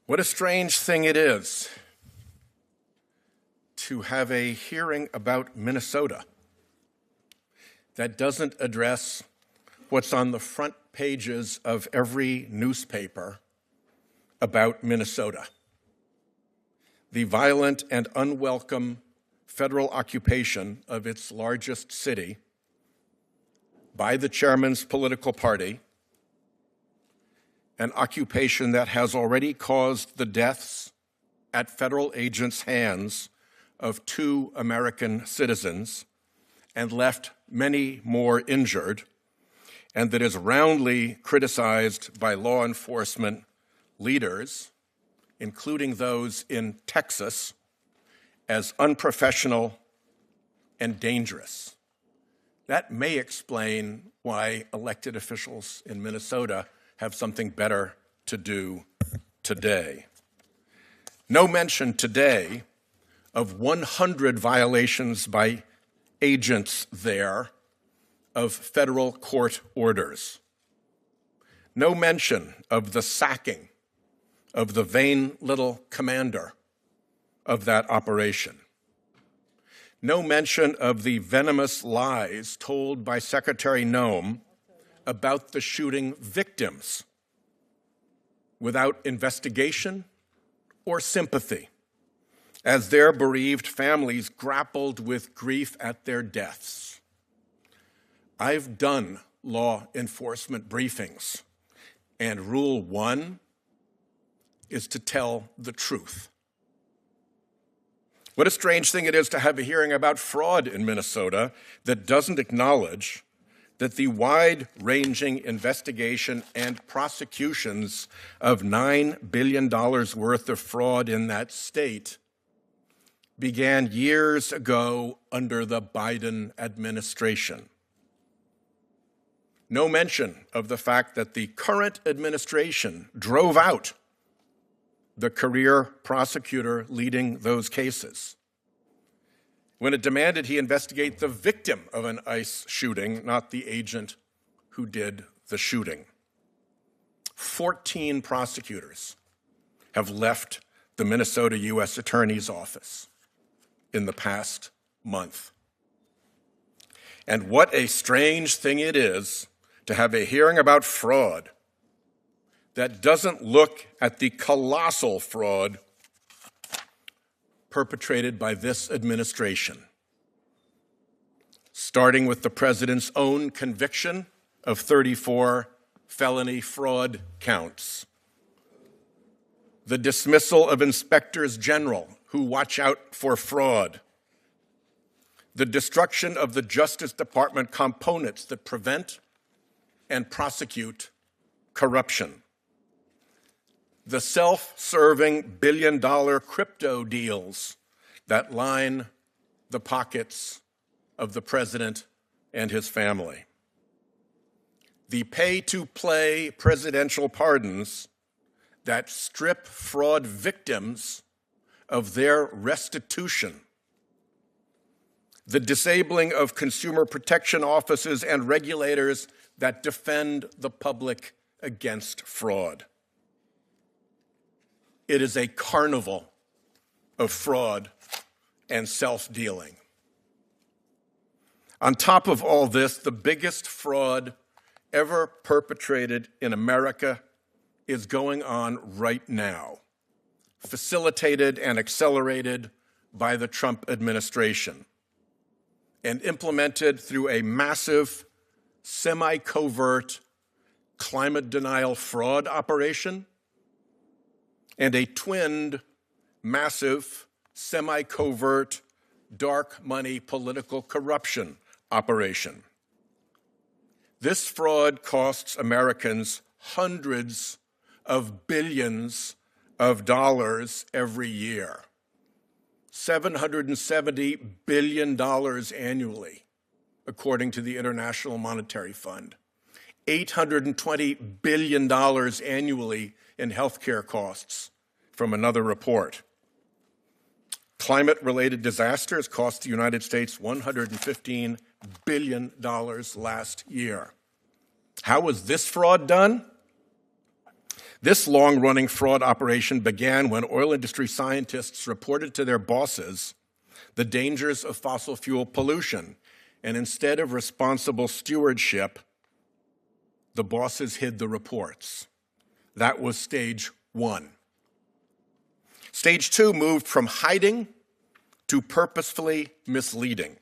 What a strange thing it is to have a hearing about Minnesota that doesn't address what's on the front pages of every newspaper about Minnesota: the violent and unwelcome federal occupation of its largest city by the chairman's political party, an occupation that has already caused the deaths at federal agents' hands of 2 American citizens and left many more injured, and that is roundly criticized by law enforcement leaders, including those in Texas, as unprofessional and dangerous. That may explain why elected officials in Minnesota have something better to do today. No mention today of 100 violations by agents there of federal court orders. No mention of the sacking of the vain little commander of that operation. No mention of the venomous lies told by Secretary Noem about the shooting victims without investigation or sympathy, as their bereaved families grappled with grief at their deaths. I've done law enforcement briefings, and Rule 1 is to tell the truth. What a strange thing it is to have a hearing about fraud in Minnesota that doesn't acknowledge that the wide-ranging investigation and prosecutions of $9 billion worth of fraud in that state began years ago under the Biden administration. No mention of the fact that the current administration drove out the career prosecutor leading those cases when it demanded he investigate the victim of an ICE shooting, not the agent who did the shooting. 14 prosecutors have left the Minnesota U.S. Attorney's Office in the past month. And what a strange thing it is to have a hearing about fraud that doesn't look at the colossal fraud perpetrated by this administration, starting with the president's own conviction of 34 felony fraud counts, the dismissal of inspectors general who watch out for fraud, the destruction of the Justice Department components that prevent and prosecute corruption, the self-serving billion-dollar crypto deals that line the pockets of the president and his family, the pay-to-play presidential pardons that strip fraud victims of their restitution, the disabling of consumer protection offices and regulators that defend the public against fraud. It is a carnival of fraud and self-dealing. On top of all this, the biggest fraud ever perpetrated in America is going on right now, facilitated and accelerated by the Trump administration and implemented through a massive, semi-covert climate denial fraud operation and a twinned, massive, semi-covert, dark money political corruption operation. This fraud costs Americans hundreds of billions of dollars every year, $770 billion annually, according to the International Monetary Fund, $820 billion annually in healthcare costs from another report. Climate-related disasters cost the United States $115 billion last year. How was this fraud done? This long-running fraud operation began when oil industry scientists reported to their bosses the dangers of fossil fuel pollution, and instead of responsible stewardship, the bosses hid the reports. That was stage one. Stage two moved from hiding to purposefully misleading.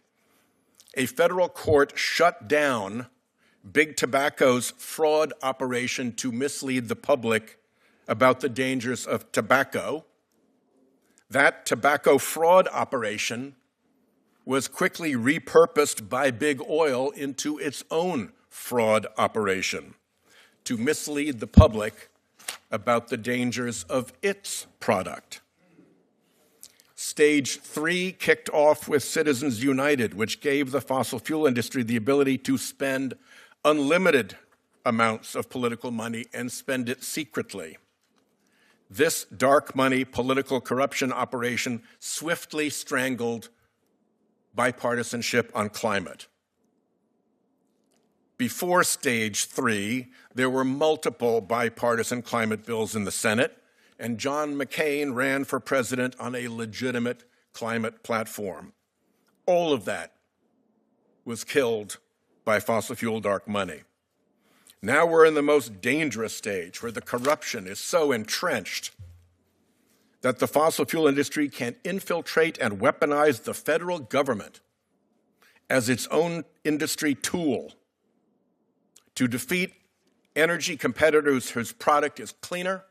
A federal court shut down Big Tobacco's fraud operation to mislead the public about the dangers of tobacco. That tobacco fraud operation was quickly repurposed by Big Oil into its own fraud operation to mislead the public about the dangers of its product. Stage three kicked off with Citizens United, which gave the fossil fuel industry the ability to spend unlimited amounts of political money and spend it secretly. This dark money political corruption operation swiftly strangled bipartisanship on climate. Before stage three, there were multiple bipartisan climate bills in the Senate, and John McCain ran for president on a legitimate climate platform. All of that was killed by fossil fuel dark money. Now we're in the most dangerous stage, where the corruption is so entrenched that the fossil fuel industry can infiltrate and weaponize the federal government as its own industry tool to defeat energy competitors whose product is cleaner,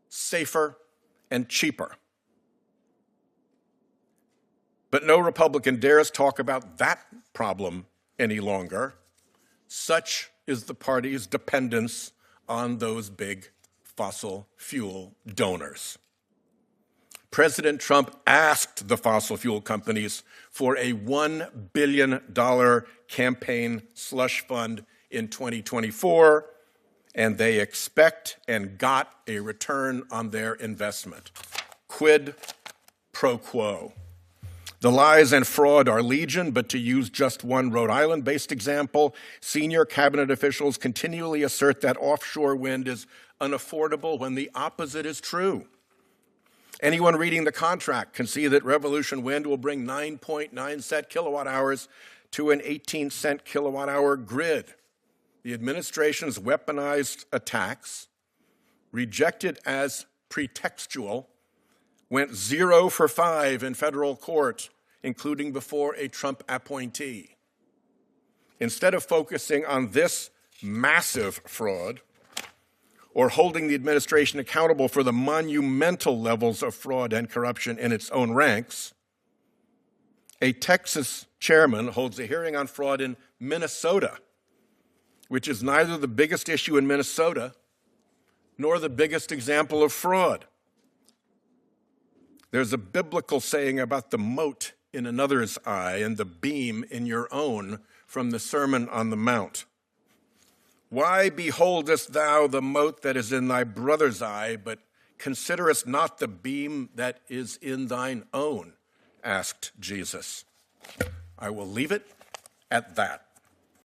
safer, and cheaper. But no Republican dares talk about that problem any longer. Such is the party's dependence on those big fossil fuel donors. President Trump asked the fossil fuel companies for a $1 billion campaign slush fund in 2024, and they expect and got a return on their investment. Quid pro quo. The lies and fraud are legion, but to use just one Rhode Island-based example, senior cabinet officials continually assert that offshore wind is unaffordable when the opposite is true. Anyone reading the contract can see that Revolution Wind will bring 9.9 cent kilowatt hours to an 18-cent kilowatt-hour grid. The administration's weaponized attacks, rejected as pretextual, went 0 for 5 in federal court, including before a Trump appointee. Instead of focusing on this massive fraud or holding the administration accountable for the monumental levels of fraud and corruption in its own ranks, a Texas chairman holds a hearing on fraud in Minnesota, which is neither the biggest issue in Minnesota nor the biggest example of fraud. There's a biblical saying about the mote in another's eye and the beam in your own from the Sermon on the Mount. Why beholdest thou the mote that is in thy brother's eye, but considerest not the beam that is in thine own? Asked Jesus. I will leave it at that.